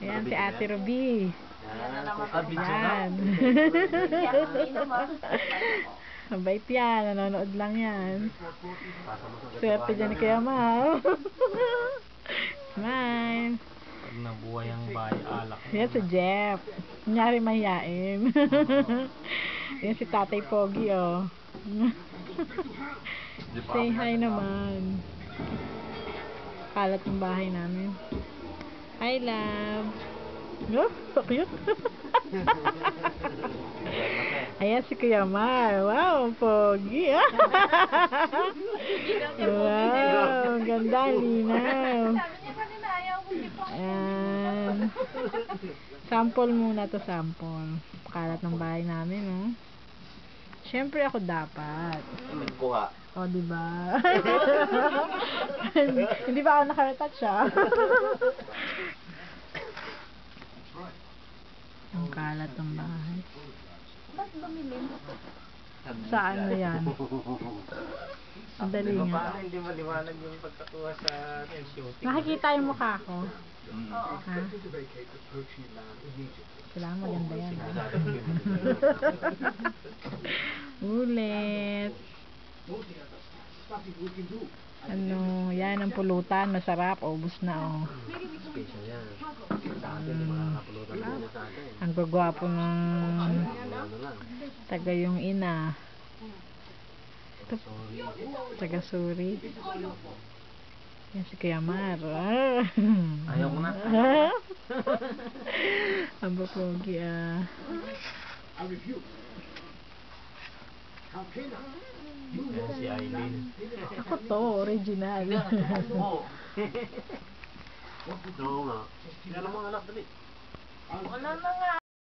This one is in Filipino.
Ayan si Ate Ruby. Yan. Mabait yan. Nanonood lang yan. Swerte dyan ni Kuya Mal. Smile. Pag nabuhay ang bahay, alak. Yan si Jeff. Kunyari mahiyain. Yan si Tatay Pogi, oh. Say hi naman. Kalat yung bahay namin. Hi, love. Oh, so cute. Ayan si Kuya Mar. Wow, Pogi. Wow, ganda, linaw. Ayan. Sample muna to, sample. Kalat ng bahay namin, oh. Siyempre ako dapat. Nagkuha. O, diba? Hindi ba ako naka-retouch, ah? Ang kalat ng bahay. Ba't bumili? Sa ano yan? Ang dali nga. Paano hindi maliwanag yung pagkakuha sa shooting? Nakikita yung mukha ko. Oo. Ha? Kailangan maganda yan. Ulit. Ano, yan ang pulutan. Masarap. Ubus na, oh. Special yan. Sa atin, hindi makakapulutan na sa atin. Ang gagwapo ng taga yung ina. Ito, taga Suri. Yan si Kuya Mar. Ayaw ko na. Ang bapogi, ah. Yan si Aileen. Ako to, original. Oo. Oo nga. Kaya naman anak, dali. Wala na nga.